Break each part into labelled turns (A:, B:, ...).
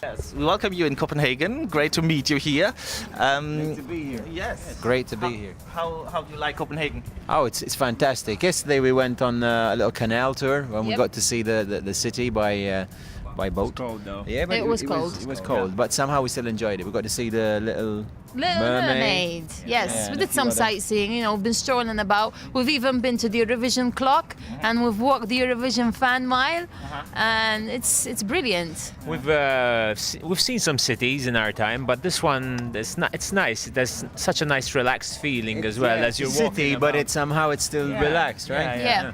A: Yes, we welcome you in Copenhagen. Great to meet you here.
B: Great to be here.
A: Yes.
B: Great to be here.
A: How do you like Copenhagen?
B: Oh, it's fantastic. Yesterday we went on a little canal tour when we got to see the city by boat.
C: It's cold though.
B: Yeah, but
D: It was cold.
B: It was cold, but somehow we still enjoyed it. We got to see the Little
D: Mermaid. Yes,
B: Yeah,
D: we
B: and
D: did
B: a
D: some
B: few other-
D: sightseeing. We've been strolling about. We've even been to the Eurovision clock, and we've walked the Eurovision fan mile, and it's brilliant.
C: We've seen some cities in our time, but this one it's nice. There's such a nice relaxed feeling as well as you're
B: it's a
C: walking
B: city,
C: about.
B: but it's still relaxed, right?
D: Yeah.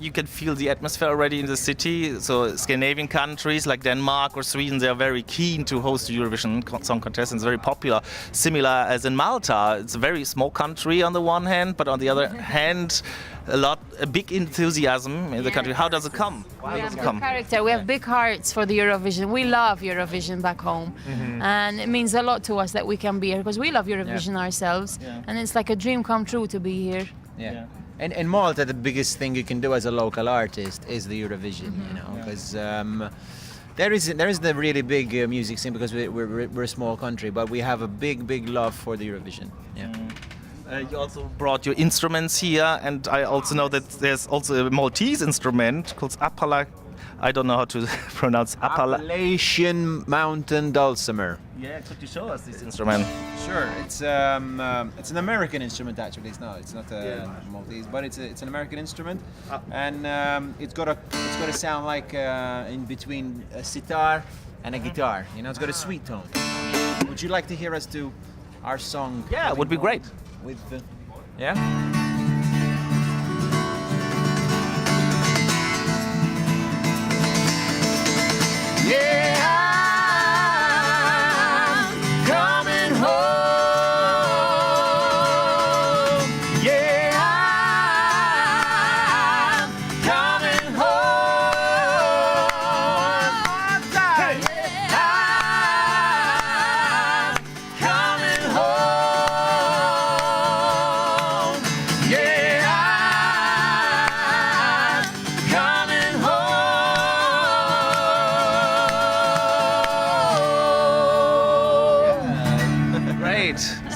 A: You can feel the atmosphere already in the city. So Scandinavian countries like Denmark or Sweden, they are very keen to host the Eurovision Song Contest. And it's very popular. Similar as in Malta, it's a very small country on the one hand, but on the other hand, a big enthusiasm in the country. How does it come? How
D: We
A: does
D: have
A: it
D: big
A: come?
D: character. We have big hearts for the Eurovision. We love Eurovision back home, and it means a lot to us that we can be here because we love Eurovision ourselves, and it's like a dream come true to be here.
B: Yeah. And in Malta, the biggest thing you can do as a local artist is the Eurovision, because there is the really big music scene because we're a small country, but we have a big love for the Eurovision. Yeah.
A: You also brought your instruments here, and I also know that there's also a Maltese instrument called I don't know how to pronounce
B: Appalachian Mountain Dulcimer.
A: Yeah, could you show us this instrument?
B: Sure, it's an American instrument actually. It's not Maltese, but it's an American instrument, and it's got a sound like in between a sitar and a guitar. It's got a sweet tone. Would you like to hear us do our song?
A: Yeah, it would be great.
B: With the yeah.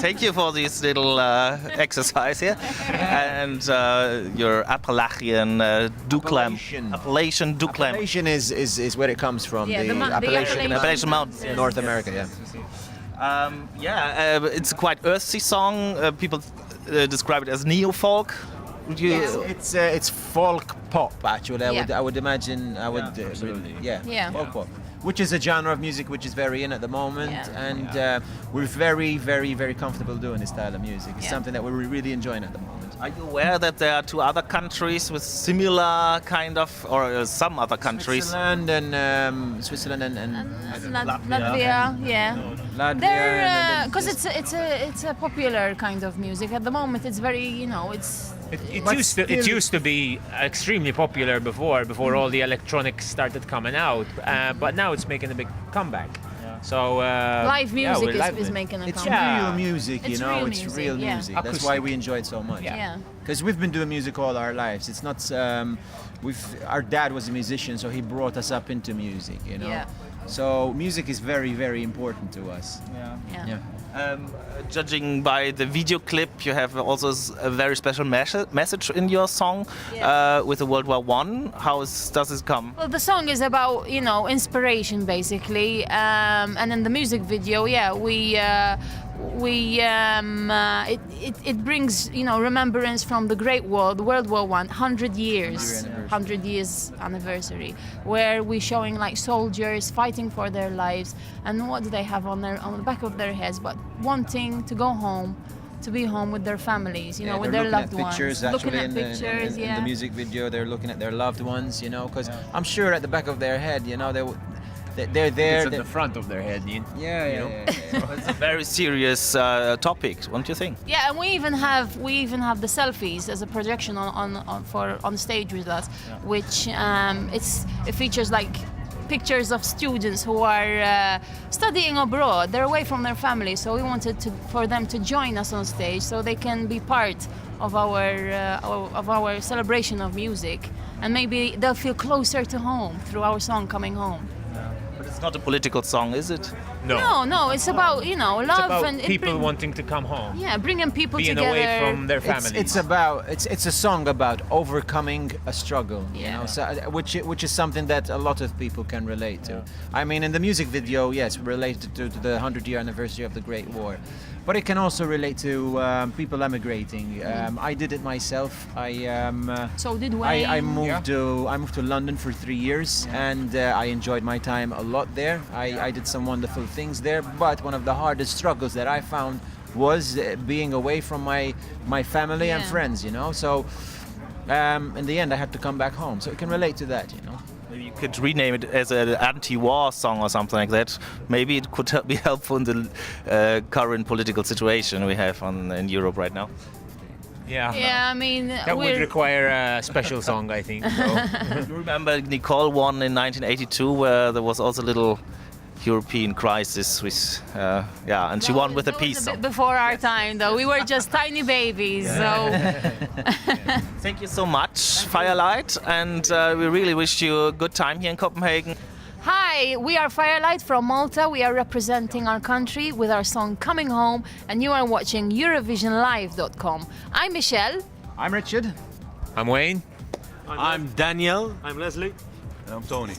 A: Thank you for this little exercise here, and your Appalachian Duclam. Appalachian Duclam.
B: Appalachian is where it comes from.
D: Yeah,
B: the
D: the
A: Appalachian Mountains.
B: North America. Yeah.
A: It's a quite earthy song. People describe it as neo-folk. Would you?
B: It's folk pop actually.
D: Yeah.
B: I would imagine.
C: Absolutely.
D: Yeah.
B: Folk pop, which is a genre of music which is very in at the moment,
D: Yeah.
B: and we're very comfortable doing this style of music. It's something that we're really enjoying at the moment.
A: Are you aware that there are two other countries with similar kind of, or some other countries?
B: Switzerland and
D: Latvia, yeah.
B: Latvia,
D: They're because it's a popular kind of music at the moment. It's very
C: It used to be extremely popular before all the electronics started coming out, but now it's making a big comeback. So
D: live music
C: we're
D: is making a
B: It's
D: comeback.
B: real music,
D: It's real music,
B: real
D: yeah.
B: music. That's why we enjoy it so much.
D: Yeah.
B: Because we've been doing music all our lives. It's not. Our dad was a musician, so he brought us up into music.
D: Yeah.
B: So music is very important to us.
D: Yeah.
A: Judging by the video clip, you have also a very special message in your song with the World War I. Does it come?
D: Well, the song is about inspiration basically, and in the music video, it brings remembrance from the Great War, the World War I, 100 years anniversary, where we're showing like soldiers fighting for their lives, and what do they have on the back of their heads, but wanting to go home, to be home with their families, with their loved ones.
B: Looking at
D: pictures,
B: actually in the music video, they're looking at their loved ones, because I'm sure at the back of their head, they're there.
C: It's at the front of their head,
B: Yeah.
A: It's a very serious topic, don't you think?
D: Yeah, and we even have the selfies as a projection on stage with us, which it features like pictures of students who are studying abroad. They're away from their family, so we wanted for them to join us on stage so they can be part of our celebration of music, and maybe they'll feel closer to home through our song Coming Home.
A: It's not a political song, is it?
D: No, it's about love
C: It's about
D: and
C: people wanting to come home.
D: Yeah, bringing people
C: Being
D: together.
C: away from their families.
B: It's a song about overcoming a struggle,
D: Yeah.
B: so, which is something that a lot of people can relate to. I mean, in the music video, yes, related to the 100-year anniversary of the Great War, but it can also relate to people emigrating. I did it myself.
D: So did Wayne.
B: I moved to London for 3 years, and I enjoyed my time a lot there. I did some wonderful things there, but one of the hardest struggles that I found was being away from my family and friends, So in the end, I had to come back home. So it can relate to that,
A: Maybe you could rename it as an anti-war song or something like that. Maybe it could be helpful in the current political situation we have in Europe right now.
D: Yeah, I mean,
C: That would require a special song, I think. So.
A: You remember Nicole won in 1982, where there was also a little European crisis with, and she won with a
D: that
A: peace
D: was a
A: song.
D: bit before our time, though. We were just tiny babies, so.
A: Thank you so much, Firelight, and we really wish you a good time here in Copenhagen.
D: Hi, we are Firelight from Malta. We are representing our country with our song Coming Home, and you are watching EurovisionLive.com. I'm Michelle.
B: I'm Richard.
C: I'm Wayne.
E: I'm Daniel.
F: I'm Leslie.
E: And I'm Tony.